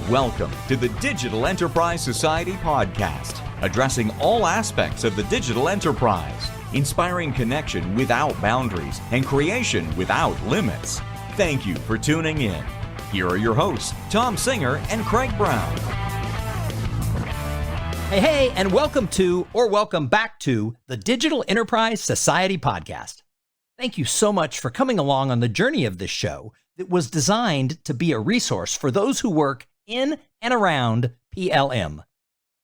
Welcome to the Digital Enterprise Society podcast, addressing all aspects of the digital enterprise, inspiring connection without boundaries and creation without limits. Thank you for tuning in. Here are your hosts, Tom Singer and Craig Brown. Hey, and welcome back to the Digital Enterprise Society podcast. Thank you so much for coming along on the journey of this show that was designed to be a resource for those who work in and around PLM.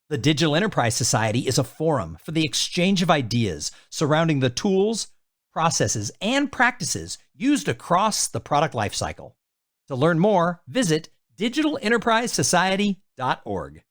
The Digital Enterprise Society is a forum for the exchange of ideas surrounding the tools, processes, and practices used across the product lifecycle. To learn more, visit digitalenterprisesociety.org.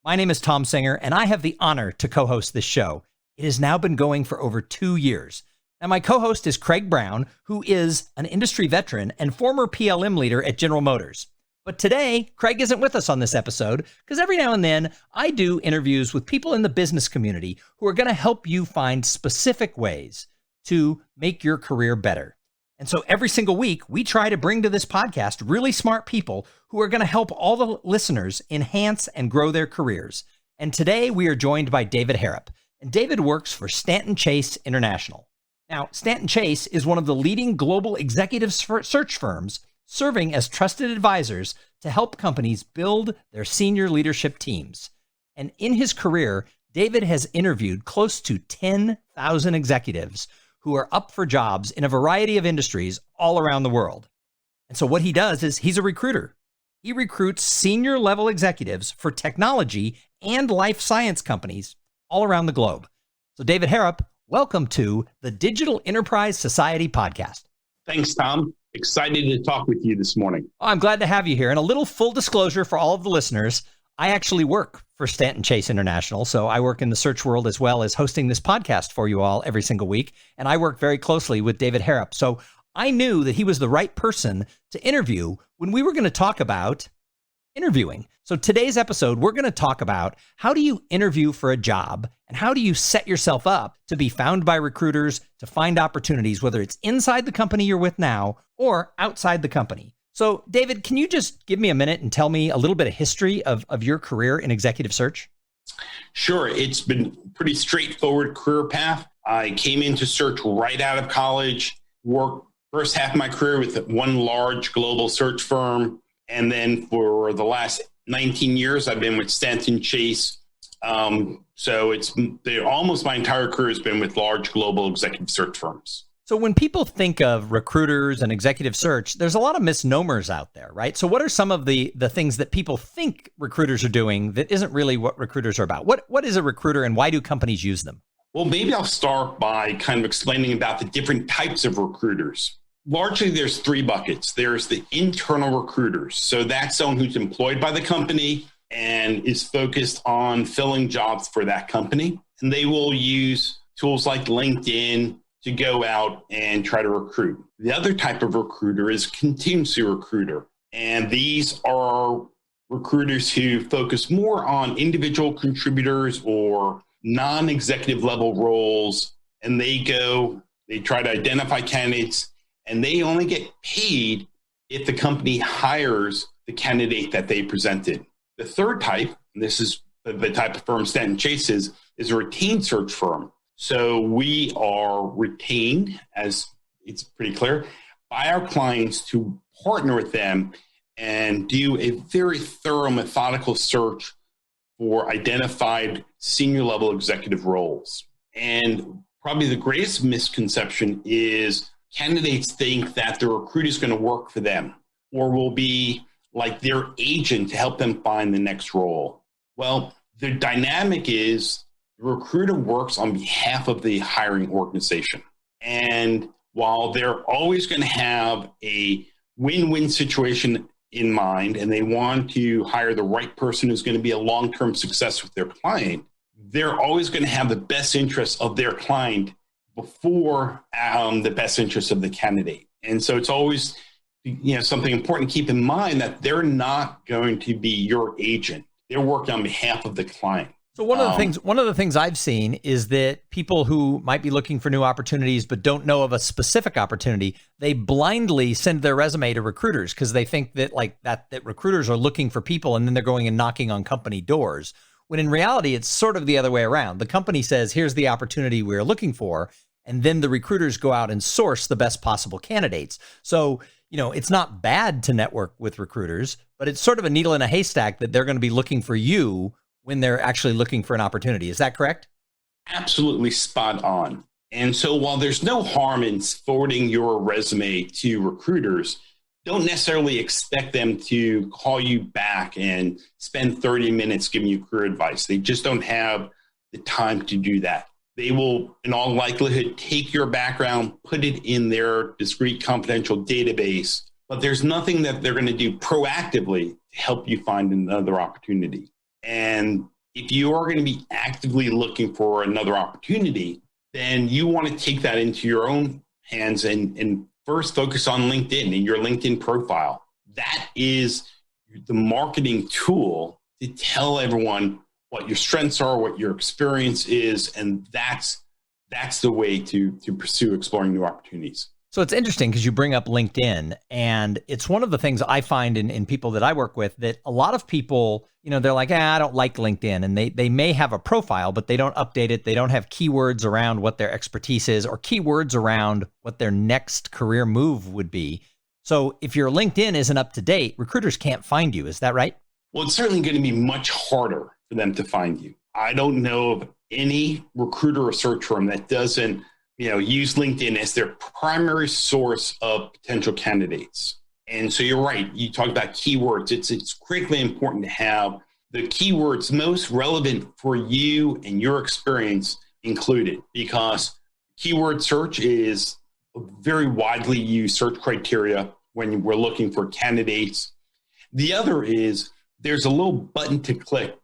My name is Tom Singer, and I have the honor to co-host this show. It has now been going for over 2 years. And my co-host is Craig Brown, who is an industry veteran and former PLM leader at General Motors. But today, Craig isn't with us on this episode because every now and then I do interviews with people in the business community who are going to help you find specific ways to make your career better. And so every single week, we try to bring to this podcast really smart people who are going to help all the listeners enhance and grow their careers. And today we are joined by David Harap. And David works for Stanton Chase International. Now, Stanton Chase is one of the leading global executive search firms serving as trusted advisors to help companies build their senior leadership teams. And in his career, David has interviewed close to 10,000 executives who are up for jobs in a variety of industries all around the world. And so what he does is he's a recruiter. He recruits senior level executives for technology and life science companies all around the globe. So David Harap, welcome to the Digital Enterprise Society podcast. Thanks, Tom. Excited to talk with you this morning. I'm glad to have you here. And a little full disclosure for all of the listeners, I actually work for Stanton Chase International. So I work in the search world as well as hosting this podcast for you all every single week. And I work very closely with David Harap. So I knew that he was the right person to interview when we were going to talk about interviewing. So today's episode, we're going to talk about how do you interview for a job and how do you set yourself up to be found by recruiters, to find opportunities, whether it's inside the company you're with now or outside the company. So David, can you just give me a minute and tell me a little bit of history of your career in executive search? Sure. It's been a pretty straightforward career path. I came into search right out of college, worked first half of my career with one large global search firm. And then for the last 19 years, I've been with Stanton Chase. So it's almost my entire career has been with large global executive search firms. So when people think of recruiters and executive search, there's a lot of misnomers out there, right? So what are some of the things that people think recruiters are doing that isn't really what recruiters are about? What is a recruiter and why do companies use them? Well, maybe I'll start by kind of explaining about the different types of recruiters. Largely, there's three buckets. There's the internal recruiters. So that's someone who's employed by the company and is focused on filling jobs for that company. And they will use tools like LinkedIn to go out and try to recruit. The other type of recruiter is contingency recruiter. And these are recruiters who focus more on individual contributors or non-executive level roles. And they try to identify candidates, and they only get paid if the company hires the candidate that they presented. The third type, and this is the type of firm Stanton Chase is a retained search firm. So we are retained, as it's pretty clear, by our clients to partner with them and do a very thorough, methodical search for identified senior level executive roles. And probably the greatest misconception is candidates think that the recruiter is going to work for them or will be like their agent to help them find the next role. Well, the dynamic is the recruiter works on behalf of the hiring organization. And while they're always going to have a win-win situation in mind, and they want to hire the right person who's going to be a long-term success with their client, they're always going to have the best interests of their client before the best interests of the candidate. And so it's always something important to keep in mind that they're not going to be your agent. They're working on behalf of the client. So one of the things I've seen is that people who might be looking for new opportunities but don't know of a specific opportunity, they blindly send their resume to recruiters because they think that that recruiters are looking for people and then they're going and knocking on company doors. When in reality, it's sort of the other way around. The company says, here's the opportunity we're looking for, and then the recruiters go out and source the best possible candidates. So, it's not bad to network with recruiters, but it's sort of a needle in a haystack that they're going to be looking for you when they're actually looking for an opportunity. Is that correct? Absolutely spot on. And so while there's no harm in forwarding your resume to recruiters, don't necessarily expect them to call you back and spend 30 minutes giving you career advice. They just don't have the time to do that. They will, in all likelihood, take your background, put it in their discrete confidential database, but there's nothing that they're going to do proactively to help you find another opportunity. And if you are going to be actively looking for another opportunity, then you want to take that into your own hands and first focus on LinkedIn and your LinkedIn profile. That is the marketing tool to tell everyone what your strengths are, what your experience is, and that's the way to pursue exploring new opportunities. So it's interesting because you bring up LinkedIn, and it's one of the things I find in people that I work with that a lot of people, they're like, I don't like LinkedIn, and they may have a profile, but they don't update it. They don't have keywords around what their expertise is or keywords around what their next career move would be. So if your LinkedIn isn't up to date, recruiters can't find you. Is that right? Well, it's certainly going to be much harder for them to find you. I don't know of any recruiter or search firm that doesn't use LinkedIn as their primary source of potential candidates. And so you're right. You talked about keywords. It's critically important to have the keywords most relevant for you and your experience included, because keyword search is a very widely used search criteria when we're looking for candidates. The other is there's a little button to click.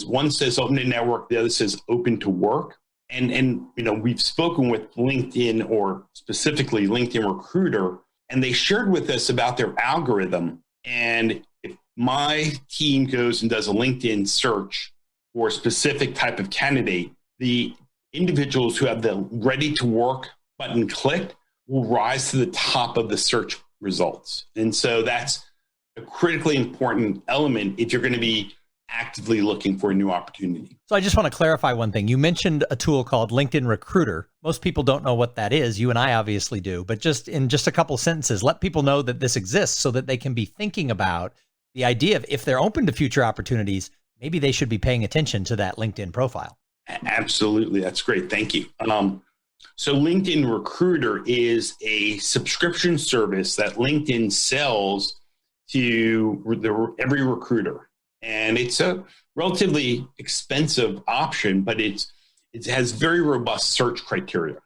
One says open to network, the other says open to work. And we've spoken with LinkedIn, or specifically LinkedIn Recruiter, and they shared with us about their algorithm. And if my team goes and does a LinkedIn search for a specific type of candidate, the individuals who have the ready to work button clicked will rise to the top of the search results. And so that's a critically important element if you're going to be actively looking for a new opportunity. So I just want to clarify one thing. You mentioned a tool called LinkedIn Recruiter. Most people don't know what that is. You and I obviously do, but just in a couple sentences, let people know that this exists so that they can be thinking about the idea of, if they're open to future opportunities, maybe they should be paying attention to that LinkedIn profile. Absolutely. That's great. Thank you. So LinkedIn Recruiter is a subscription service that LinkedIn sells to every recruiter. And it's a relatively expensive option, but it has very robust search criteria.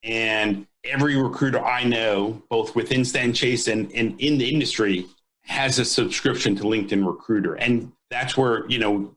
And every recruiter I know, both within Stanton Chase and in the industry, has a subscription to LinkedIn Recruiter. And that's where,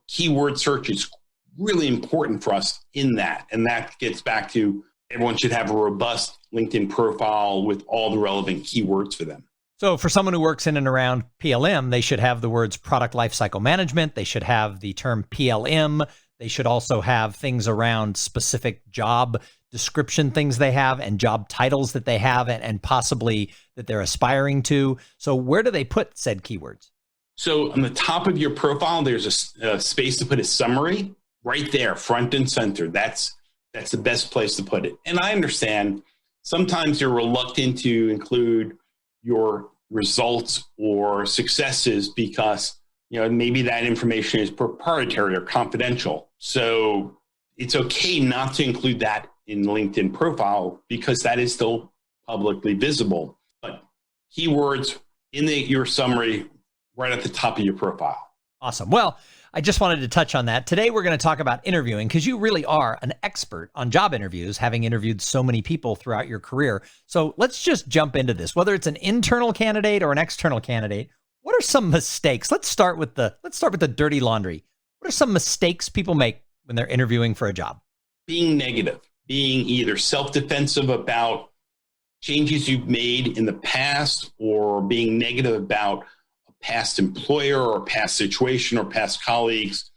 keyword search is really important for us in that. And that gets back to everyone should have a robust LinkedIn profile with all the relevant keywords for them. So for someone who works in and around PLM, they should have the words product lifecycle management. They should have the term PLM. They should also have things around specific job description things they have and job titles that they have and possibly that they're aspiring to. So where do they put said keywords? So on the top of your profile, there's a space to put a summary right there, front and center. That's the best place to put it. And I understand sometimes you're reluctant to include your results or successes because, maybe that information is proprietary or confidential. So it's okay not to include that in the LinkedIn profile because that is still publicly visible. But keywords in your summary right at the top of your profile. Awesome. Well, I just wanted to touch on that. Today, we're going to talk about interviewing because you really are an expert on job interviews, having interviewed so many people throughout your career. So let's just jump into this. Whether it's an internal candidate or an external candidate, what are some mistakes? Let's start with the dirty laundry. What are some mistakes people make when they're interviewing for a job? Being negative, being either self-defensive about changes you've made in the past or being negative about past employer or past situation or past colleagues.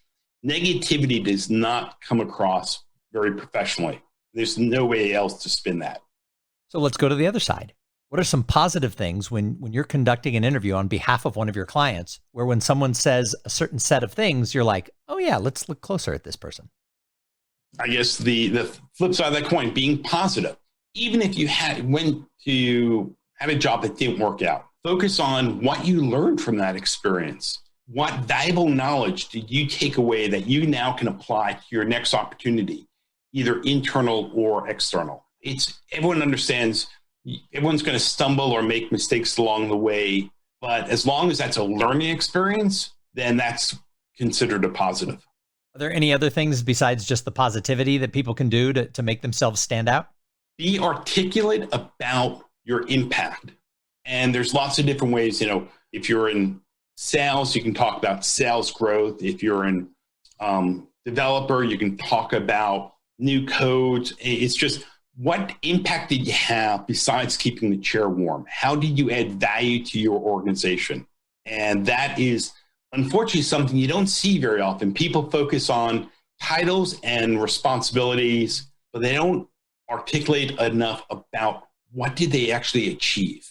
negativity does not come across very professionally. There's no way else to spin that. So let's go to the other side. What are some positive things when you're conducting an interview on behalf of one of your clients, where when someone says a certain set of things, you're like, oh yeah, let's look closer at this person? I guess the flip side of that coin, being positive. Even if you went to have a job that didn't work out, focus on what you learned from that experience. What valuable knowledge did you take away that you now can apply to your next opportunity, either internal or external? Everyone understands everyone's going to stumble or make mistakes along the way, but as long as that's a learning experience, then that's considered a positive. Are there any other things besides just the positivity that people can do to make themselves stand out? Be articulate about your impact. And there's lots of different ways, if you're in sales, you can talk about sales growth. If you're in developer, you can talk about new codes. It's just, what impact did you have besides keeping the chair warm? How did you add value to your organization? And that is, unfortunately, something you don't see very often. People focus on titles and responsibilities, but they don't articulate enough about what did they actually achieve.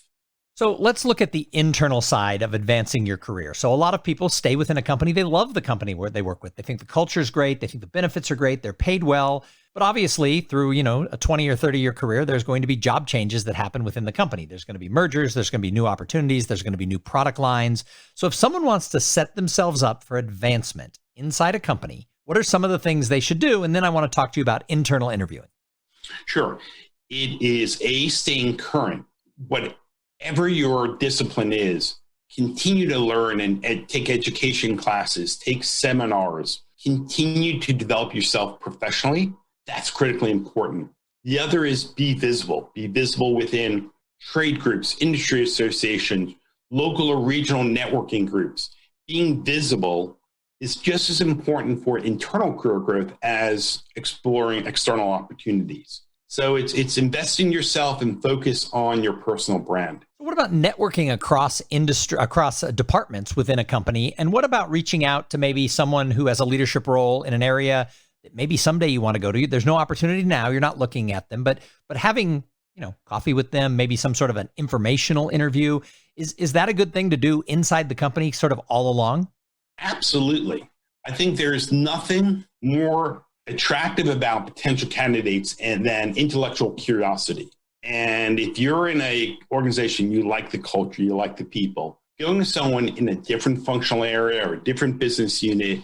So let's look at the internal side of advancing your career. So a lot of people stay within a company. They love the company where they work with. They think the culture is great. They think the benefits are great. They're paid well. But obviously, through a 20 or 30-year career, there's going to be job changes that happen within the company. There's going to be mergers. There's going to be new opportunities. There's going to be new product lines. So if someone wants to set themselves up for advancement inside a company, what are some of the things they should do? And then I want to talk to you about internal interviewing. Sure. It is staying current. Whatever your discipline is, continue to learn and take education classes, take seminars, continue to develop yourself professionally. That's critically important. The other is be visible. Be visible within trade groups, industry associations, local or regional networking groups. Being visible is just as important for internal career growth as exploring external opportunities. So it's investing in yourself and focus on your personal brand. What about networking across industry, across departments within a company? And what about reaching out to maybe someone who has a leadership role in an area that maybe someday you want to go to? There's no opportunity now. You're not looking at them, but having, coffee with them, maybe some sort of an informational interview. Is that a good thing to do inside the company sort of all along? Absolutely. I think there's nothing more attractive about potential candidates than intellectual curiosity. And if you're in an organization, you like the culture, you like the people, going to someone in a different functional area or a different business unit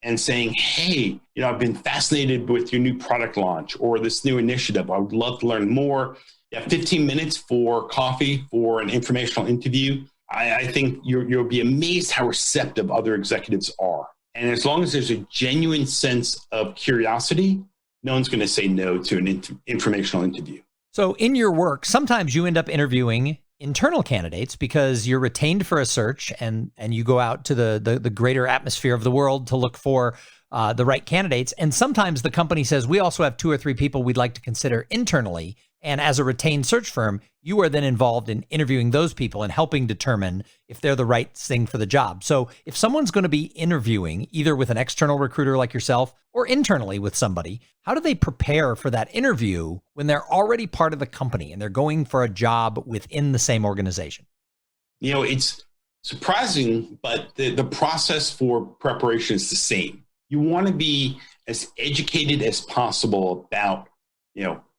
and saying, hey, I've been fascinated with your new product launch or this new initiative. I would love to learn more. You have 15 minutes for coffee for an informational interview. I think you'll be amazed how receptive other executives are. And as long as there's a genuine sense of curiosity, no one's going to say no to an informational interview. So in your work, sometimes you end up interviewing internal candidates because you're retained for a search and you go out to the greater atmosphere of the world to look for the right candidates. And sometimes the company says, we also have 2 or 3 people we'd like to consider internally. And as a retained search firm, you are then involved in interviewing those people and helping determine if they're the right thing for the job. So if someone's going to be interviewing either with an external recruiter like yourself or internally with somebody, how do they prepare for that interview when they're already part of the company and they're going for a job within the same organization? It's surprising, but the process for preparation is the same. You want to be as educated as possible about,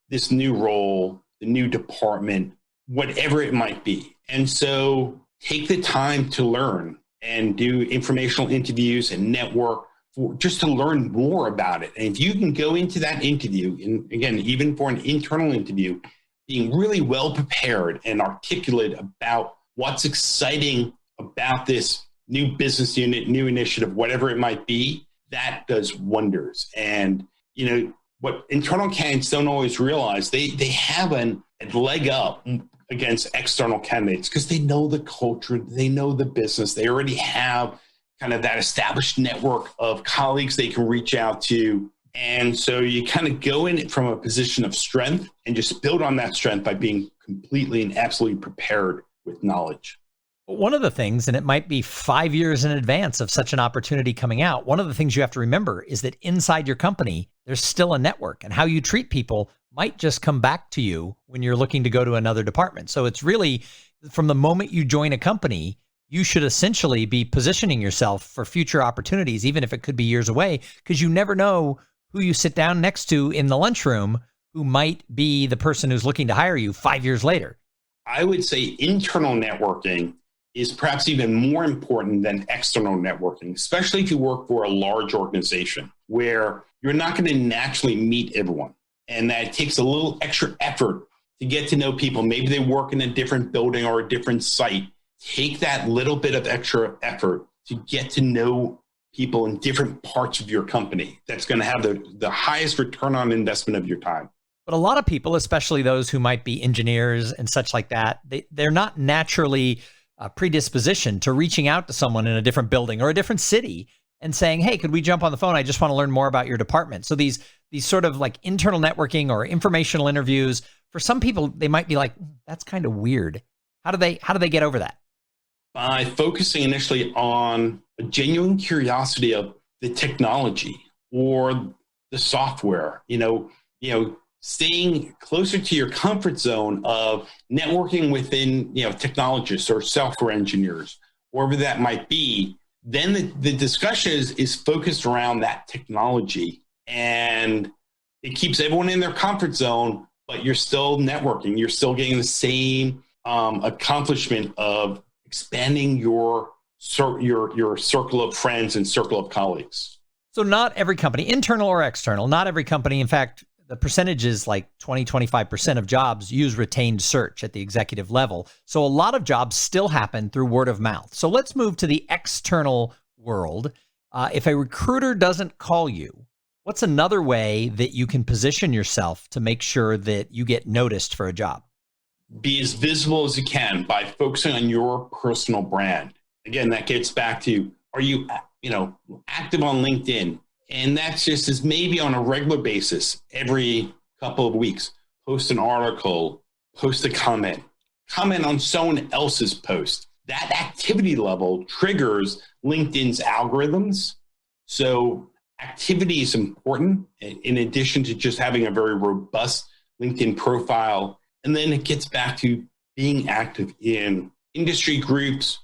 this new role, the new department, whatever it might be. And so take the time to learn and do informational interviews and network just to learn more about it. And if you can go into that interview, and again, even for an internal interview, being really well prepared and articulate about what's exciting about this new business unit, new initiative, whatever it might be, that does wonders. And, what internal candidates don't always realize, they have a leg up against external candidates because they know the culture, they know the business, they already have kind of that established network of colleagues they can reach out to. And so you kind of go in it from a position of strength and just build on that strength by being completely and absolutely prepared with knowledge. One of the things, and it might be 5 years in advance of such an opportunity coming out, one of the things you have to remember is that inside your company, there's still a network, and how you treat people might just come back to you when you're looking to go to another department. So it's really from the moment you join a company, you should essentially be positioning yourself for future opportunities, even if it could be years away, because you never know who you sit down next to in the lunchroom who might be the person who's looking to hire you 5 years later. I would say internal networking is perhaps even more important than external networking, especially if you work for a large organization where you're not going to naturally meet everyone. And that takes a little extra effort to get to know people. Maybe they work in a different building or a different site. Take that little bit of extra effort to get to know people in different parts of your company. That's going to have the highest return on investment of your time. But a lot of people, especially those who might be engineers and such like that, they're not naturally predisposition to reaching out to someone in a different building or a different city and saying, hey, could we jump on the phone? I just want to learn more about your department. So these sort of like internal networking or informational interviews, for some people, they might be like, that's kind of weird. How do they get over that? By focusing initially on a genuine curiosity of the technology or the software, staying closer to your comfort zone of networking within, technologists or software engineers, wherever that might be, then the discussion is focused around that technology, and it keeps everyone in their comfort zone, but you're still networking. You're still getting the same accomplishment of expanding your circle of friends and circle of colleagues. So not every company, internal or external, not every company, in fact, the percentage is like 25% of jobs use retained search at the executive level. So a lot of jobs still happen through word of mouth. So let's move to the external world. If a recruiter doesn't call you, what's another way that you can position yourself to make sure that you get noticed for a job? Be as visible as you can by focusing on your personal brand. Again, that gets back to, are you, active on LinkedIn? And that's just as maybe on a regular basis, every couple of weeks, post an article, post a comment on someone else's post. That activity level triggers LinkedIn's algorithms. So activity is important in addition to just having a very robust LinkedIn profile. And then it gets back to being active in industry groups,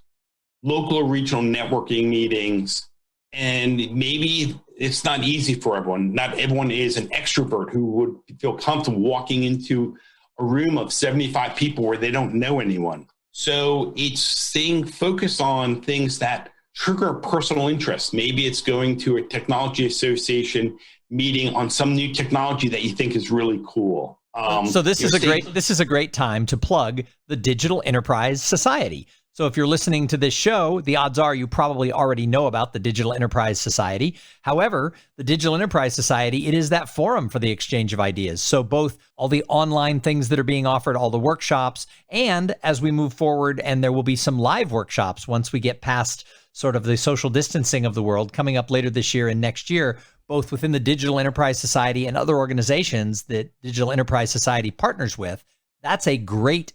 local or regional networking meetings. And maybe it's not easy for everyone. Not everyone is an extrovert who would feel comfortable walking into a room of 75 people where they don't know anyone. So it's staying focused on things that trigger a personal interest. Maybe it's going to a technology association meeting on some new technology that you think is really cool. So this is a great time to plug the Digital Enterprise Society. So if you're listening to this show, the odds are you probably already know about the Digital Enterprise Society. However, the Digital Enterprise Society, it is that forum for the exchange of ideas. So both all the online things that are being offered, all the workshops, and as we move forward, and there will be some live workshops once we get past sort of the social distancing of the world coming up later this year and next year, both within the Digital Enterprise Society and other organizations that Digital Enterprise Society partners with. That's a great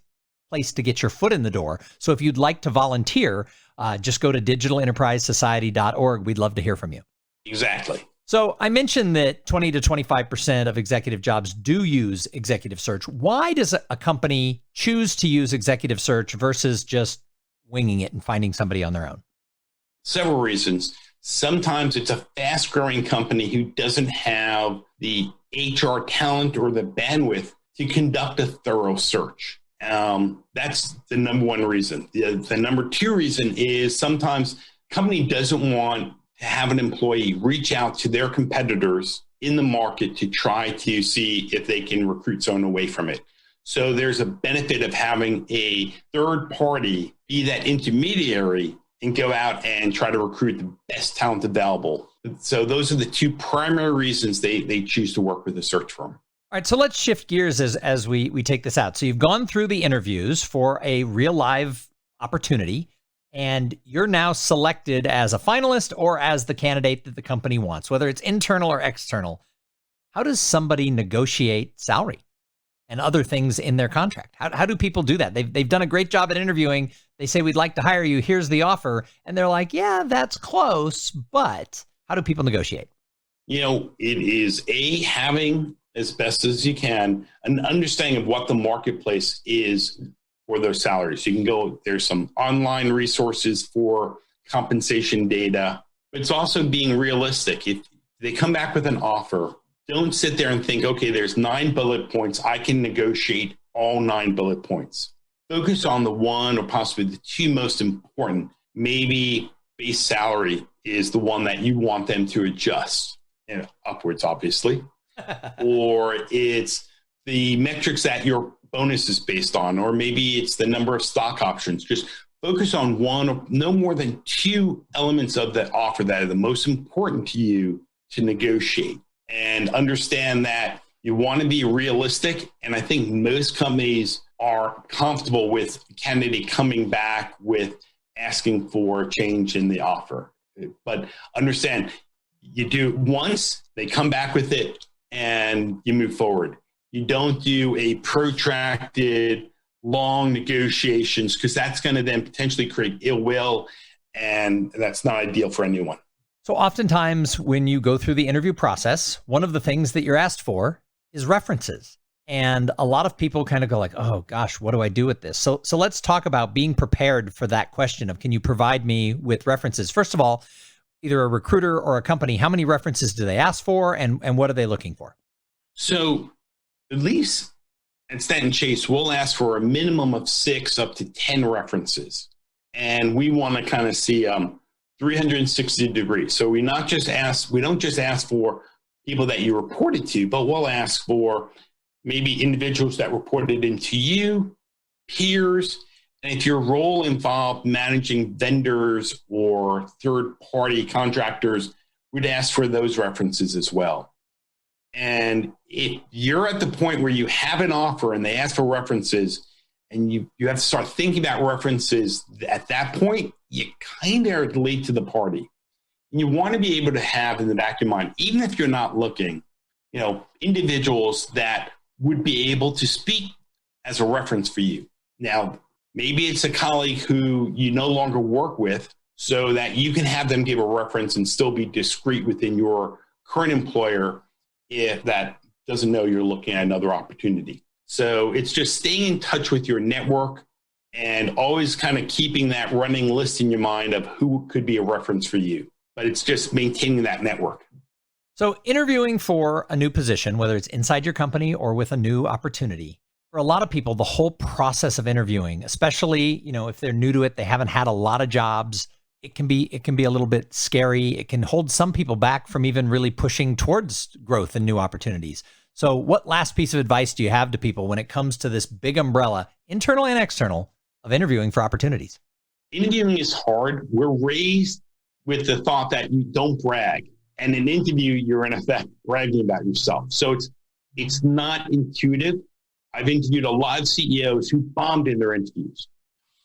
place to get your foot in the door. So if you'd like to volunteer, just go to digitalenterprisesociety.org. We'd love to hear from you. Exactly. So I mentioned that 20 to 25% of executive jobs do use executive search. Why does a company choose to use executive search versus just winging it and finding somebody on their own? Several reasons. Sometimes it's a fast-growing company who doesn't have the HR talent or the bandwidth to conduct a thorough search. That's the number one reason. The number two reason is sometimes company doesn't want to have an employee reach out to their competitors in the market to try to see if they can recruit someone away from it. So there's a benefit of having a third party be that intermediary and go out and try to recruit the best talent available. So those are the two primary reasons they choose to work with a search firm. All right, so let's shift gears as we take this out. So you've gone through the interviews for a real live opportunity, and you're now selected as a finalist or as the candidate that the company wants, whether it's internal or external. How does somebody negotiate salary? and other things in their contract? How do people do that? They've done a great job at interviewing. They say, we'd like to hire you. Here's the offer. And they're like, yeah, that's close. But how do people negotiate? It is having, as best as you can, an understanding of what the marketplace is for those salaries. You can go, there's some online resources for compensation data, but it's also being realistic. If they come back with an offer, don't sit there and think, okay, there's 9 bullet points. I can negotiate all 9 bullet points. Focus on the one or possibly the 2 most important. Maybe base salary is the one that you want them to adjust, upwards, obviously, or it's the metrics that your bonus is based on, or maybe it's the number of stock options. Just focus on one or no more than 2 elements of that offer that are the most important to you to negotiate, and understand that you want to be realistic. And I think most companies are comfortable with a candidate coming back with asking for a change in the offer. But understand, you do once, they come back with it, and you move forward. You don't do a protracted, long negotiations, because that's going to then potentially create ill will, and that's not ideal for anyone. So oftentimes when you go through the interview process, one of the things that you're asked for is references. And a lot of people kind of go like, oh gosh, what do I do with this? So let's talk about being prepared for that question of, can you provide me with references? First of all, either a recruiter or a company, how many references do they ask for, and what are they looking for? So at least at Stanton Chase, we'll ask for a minimum of 6 up to 10 references. And we want to kind of see 360 degrees. So we don't just ask for people that you reported to, but we'll ask for maybe individuals that reported into you, peers, and if your role involved managing vendors or third-party contractors, we'd ask for those references as well. And if you're at the point where you have an offer and they ask for references, and you have to start thinking about references at that point, you kind of are late to the party. And you want to be able to have in the back of your mind, even if you're not looking, individuals that would be able to speak as a reference for you. Now, maybe it's a colleague who you no longer work with, so that you can have them give a reference and still be discreet within your current employer if that doesn't know you're looking at another opportunity. So it's just staying in touch with your network and always kind of keeping that running list in your mind of who could be a reference for you. But it's just maintaining that network. So interviewing for a new position, whether it's inside your company or with a new opportunity, for a lot of people, the whole process of interviewing, especially, if they're new to it, they haven't had a lot of jobs, it can be a little bit scary. It can hold some people back from even really pushing towards growth and new opportunities. So what last piece of advice do you have to people when it comes to this big umbrella, internal and external, of interviewing for opportunities? Interviewing is hard. We're raised with the thought that you don't brag. And in an interview, you're in effect bragging about yourself. So it's not intuitive. I've interviewed a lot of CEOs who bombed in their interviews.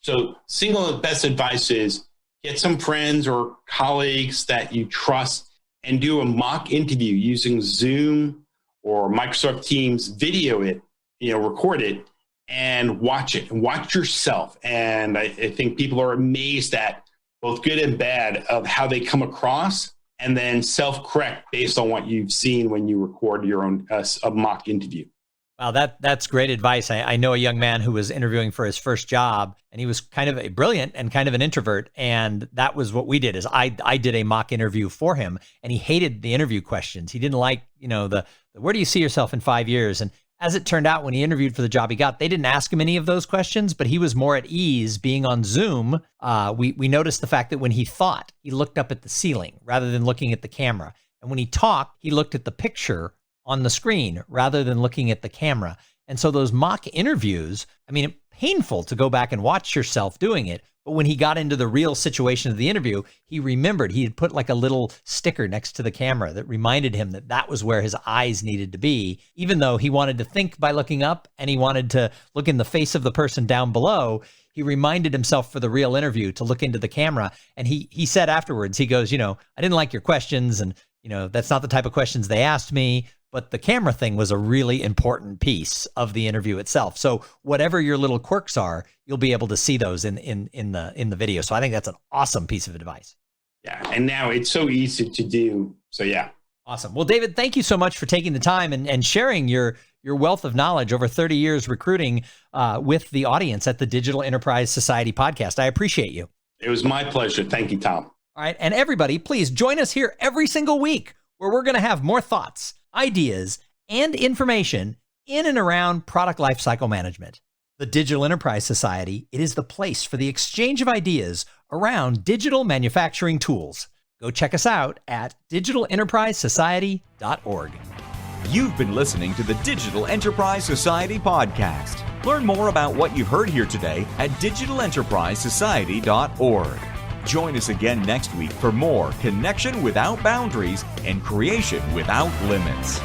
So single best advice is get some friends or colleagues that you trust and do a mock interview using Zoom or Microsoft Teams, video it, record it, and watch it and watch yourself. And I think people are amazed at both good and bad of how they come across, and then self-correct based on what you've seen when you record your own a mock interview. Wow, that's great advice. I know a young man who was interviewing for his first job, and he was kind of a brilliant and kind of an introvert. And that was what we did is I did a mock interview for him, and he hated the interview questions. He didn't like, the where do you see yourself in 5 years? And as it turned out, when he interviewed for the job he got, they didn't ask him any of those questions, but he was more at ease being on Zoom. We noticed the fact that when he thought, he looked up at the ceiling rather than looking at the camera. And when he talked, he looked at the picture on the screen rather than looking at the camera. And so those mock interviews, painful to go back and watch yourself doing it. But when he got into the real situation of the interview, he remembered he had put like a little sticker next to the camera that reminded him that that was where his eyes needed to be, even though he wanted to think by looking up and he wanted to look in the face of the person down below. He reminded himself for the real interview to look into the camera. And he said afterwards, he goes, I didn't like your questions, and that's not the type of questions they asked me, but the camera thing was a really important piece of the interview itself. So whatever your little quirks are, you'll be able to see those in the video. So I think that's an awesome piece of advice. Yeah. And now it's so easy to do. So yeah. Awesome. Well, David, thank you so much for taking the time and sharing your wealth of knowledge over 30 years recruiting with the audience at the Digital Enterprise Society podcast. I appreciate you. It was my pleasure. Thank you, Tom. All right. And everybody, please join us here every single week where we're going to have more thoughts, ideas, and information in and around product lifecycle management. The Digital Enterprise Society, it is the place for the exchange of ideas around digital manufacturing tools. Go check us out at digitalenterprisesociety.org. You've been listening to the Digital Enterprise Society podcast. Learn more about what you've heard here today at digitalenterprisesociety.org. Join us again next week for more connection without boundaries and creation without limits.